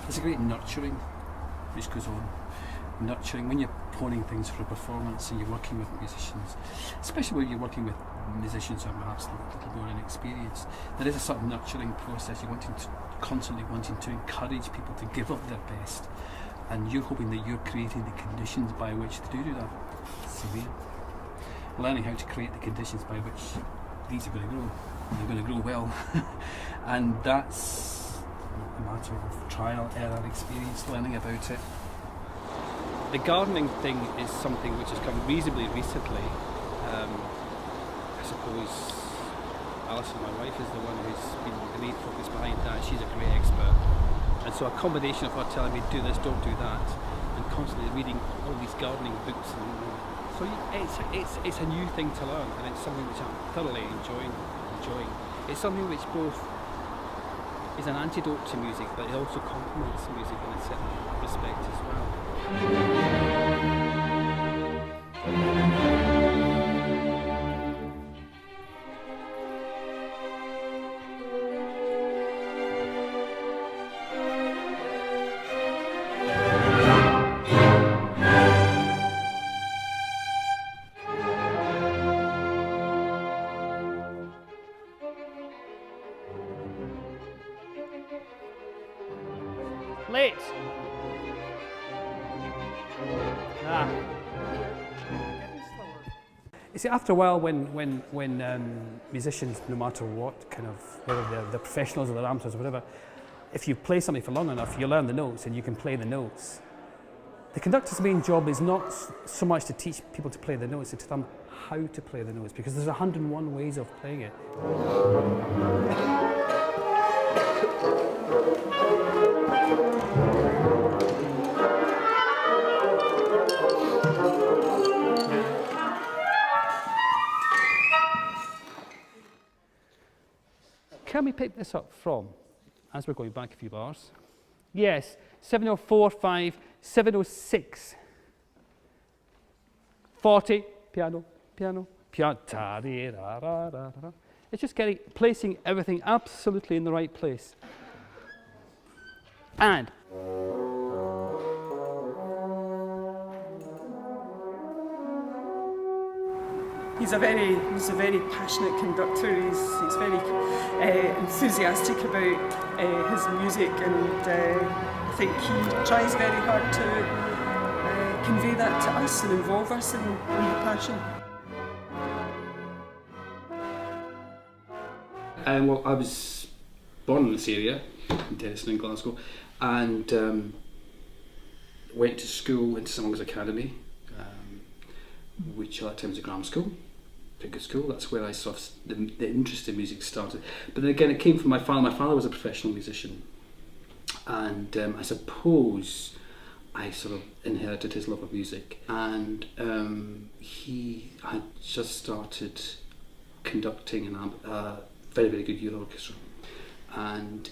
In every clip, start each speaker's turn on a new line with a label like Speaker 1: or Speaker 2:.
Speaker 1: There's a great nurturing which goes on. Nurturing when you're poning things for a performance and you're working with musicians, especially when you're working with musicians who are perhaps a little more inexperienced. There is a sort of nurturing process. You're constantly wanting to encourage people to give up their best, and you're hoping that you're creating the conditions by which to do that. Severe. Learning how to create the conditions by which these are going to grow. They're going to grow well, and that's a matter of trial, error, experience, learning about it. The gardening thing is something which has come reasonably recently. I suppose Alison, my wife, is the one who's been the main focus behind that. She's a great expert. And so a combination of her telling me, do this, don't do that, and constantly reading all these gardening books. And so it's a new thing to learn, and it's something which I'm thoroughly enjoying. It's something which both is an antidote to music, but it also complements music in a certain respect as well. Late. You see, after a while, when musicians, no matter what kind of, whether they're professionals or they're amateurs or whatever, if you play something for long enough, you learn the notes and you can play the notes. The conductor's main job is not so much to teach people to play the notes, it's to tell them how to play the notes, because there's 101 ways of playing it. Can we pick this up from, as we're going back a few bars? Yes, 704, 5, 706. 40, piano, piano, piano. It's just placing everything absolutely in the right place. And.
Speaker 2: He's a very passionate conductor. He's very enthusiastic about his music, and I think he tries very hard to convey that to us and involve us in the passion.
Speaker 1: Well, I was born in this area, in Denison in Glasgow, and went to school into St Mungo's Academy, which at that time was a grammar school. Pretty good school. That's where I saw the interest in music started. But then again, it came from my father. My father was a professional musician, and I suppose I sort of inherited his love of music. And he had just started conducting a very, very good youth orchestra, and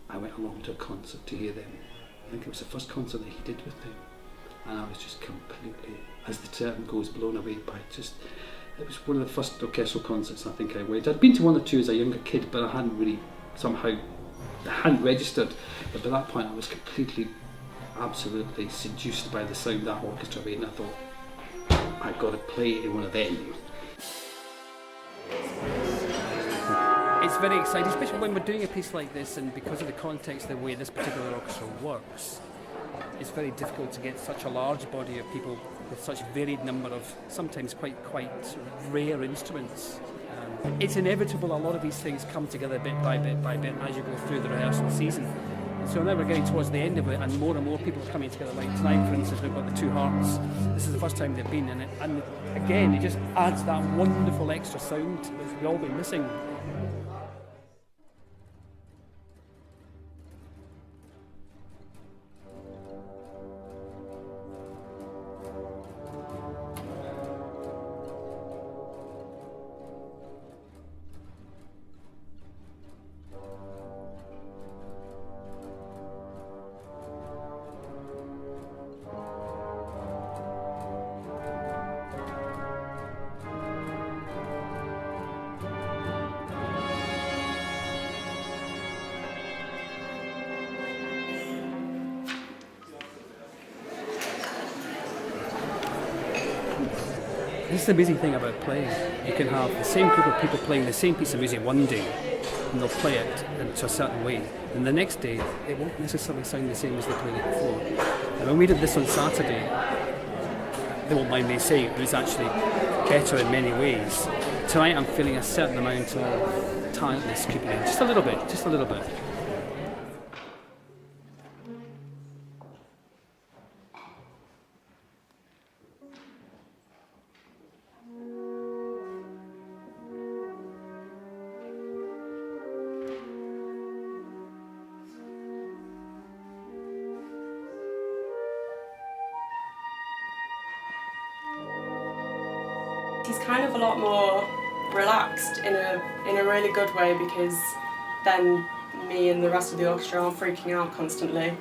Speaker 1: I went along to a concert to hear them. I think it was the first concert that he did with them, and I was just completely, as the term goes, blown away by it. It was one of the first orchestral concerts I think I went. I'd been to one or two as a younger kid, but I hadn't really registered. But by that point I was completely, absolutely seduced by the sound that orchestra made, and I thought, I've got to play in one of them. It's very exciting, especially when we're doing a piece like this, and because of the context, the way this particular orchestra works, it's very difficult to get such a large body of people with such varied number of sometimes quite rare instruments. It's inevitable a lot of these things come together bit by bit as you go through the rehearsal season. And so now we're getting towards the end of it, and more people are coming together. Like tonight, for instance, we've got the Two Hearts. This is the first time they've been, and again, it just adds that wonderful extra sound that we've all been missing. This is the amazing thing about playing. You can have the same group of people playing the same piece of music one day, and they'll play it into a certain way, and the next day it won't necessarily sound the same as they played it before. And when we did this on Saturday, they won't mind me saying it was actually better in many ways. Tonight I'm feeling a certain amount of tiredness creeping in, just a little bit, just a little bit.
Speaker 3: He's kind of a lot more relaxed in a really good way, because then me and the rest of the orchestra aren't freaking out constantly,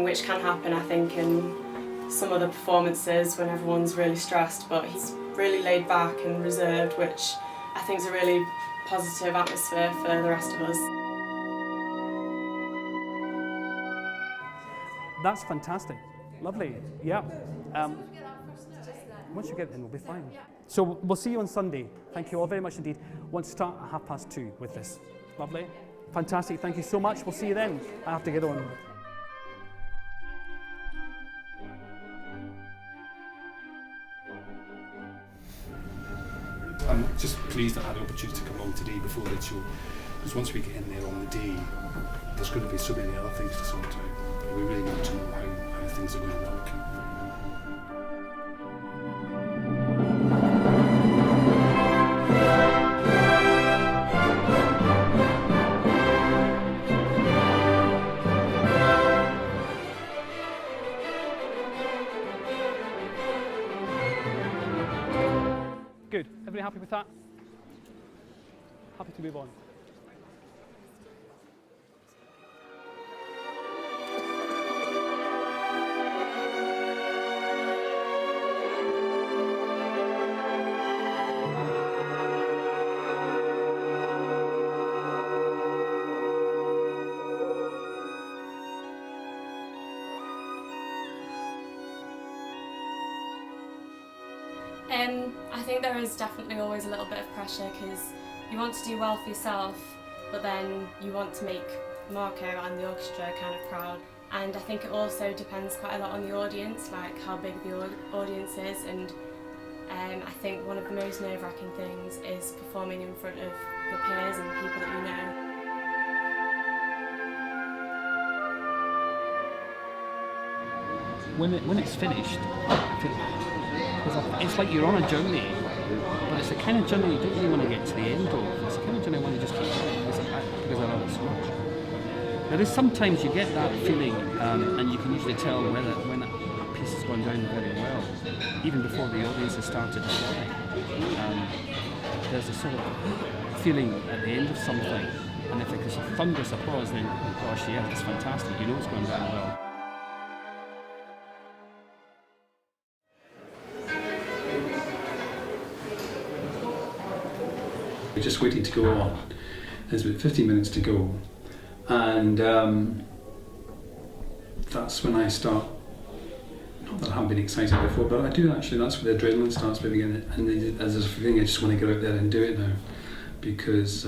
Speaker 3: which can happen, I think, in some other performances when everyone's really stressed, but he's really laid back and reserved, which I think is a really positive atmosphere for the rest of us.
Speaker 1: That's fantastic. Lovely. Yeah. Once you get in, we'll be fine. So we'll see you on Sunday. Thank you all very much indeed. Want to start at 2:30 with this. Lovely. Fantastic. Thank you so much. We'll see you then. I have to get on. I'm just pleased I had the opportunity to come along today before the show, because once we get in there on the day, there's going to be so many other things to sort out. We really need to know how things are going to work. Good. Everybody happy with that? Happy to move on.
Speaker 3: I think there is definitely always a little bit of pressure, because you want to do well for yourself, but then you want to make Marco and the orchestra kind of proud. And I think it also depends quite a lot on the audience, like how big the audience is, and I think one of the most nerve-wracking things is performing in front of your peers and people that you know.
Speaker 1: When it's finished, it's like you're on a journey, but it's the kind of journey you don't really want to get to the end of. It's the kind of journey you want to just keep going because I love it so much. There is sometimes you get that feeling, and you can usually tell when a piece has gone down very well, even before the audience has started applauding. There's a sort of feeling at the end of something, and if there's a thunderous applause, then oh gosh, yeah, it's fantastic. You know it's gone down well. We're just waiting to go on. There's about 15 minutes to go, and that's when I start. Not that I haven't been excited before, but I do actually. That's when the adrenaline starts moving in, and as a feeling, I just want to get out there and do it now, because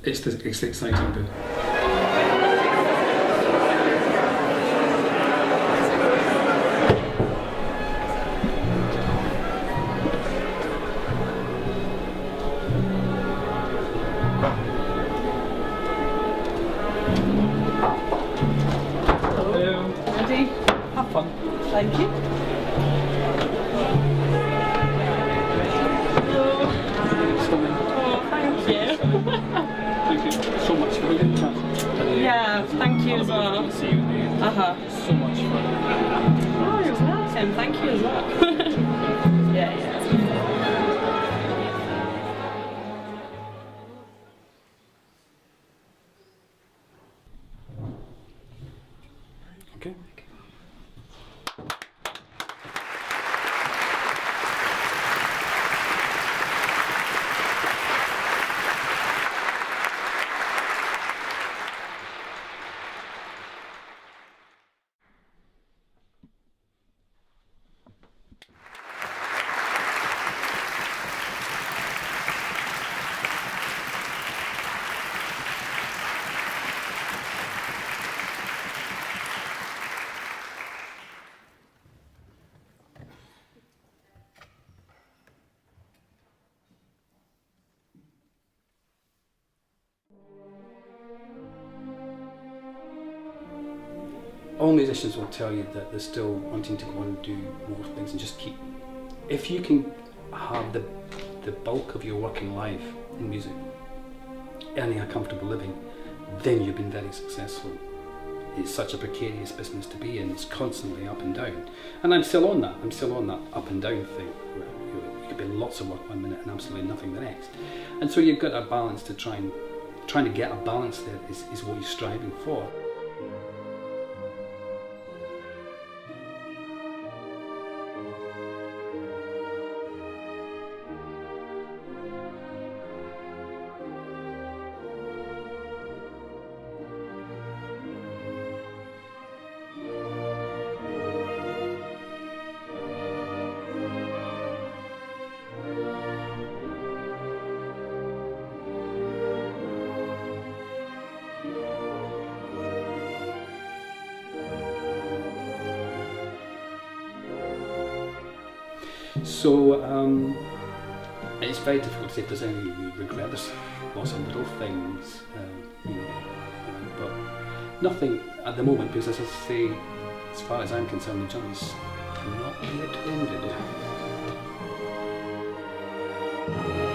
Speaker 1: it's the exciting bit. Have fun.
Speaker 2: Thank you. Oh, thank you.
Speaker 1: Thank you so much for a good chat.
Speaker 2: Yeah, thank you as well.
Speaker 1: See you. So much fun.
Speaker 2: Oh, you're welcome. Thank you as well. Yeah.
Speaker 1: Okay. all musicians will tell you that they're still wanting to go and do more things and just keep. If you can have the bulk of your working life in music, earning a comfortable living, then you've been very successful. It's such a precarious business to be in. It's constantly up and down, and I'm still on that. I'm still on that up and down thing. Where you could be lots of work one minute and absolutely nothing the next. And so you've got a balance to trying to get a balance there is what you're striving for. So it's very difficult to say if there's any regret. There's lots of little things, but nothing at the moment, because as I say, as far as I'm concerned, the journey's not yet ended.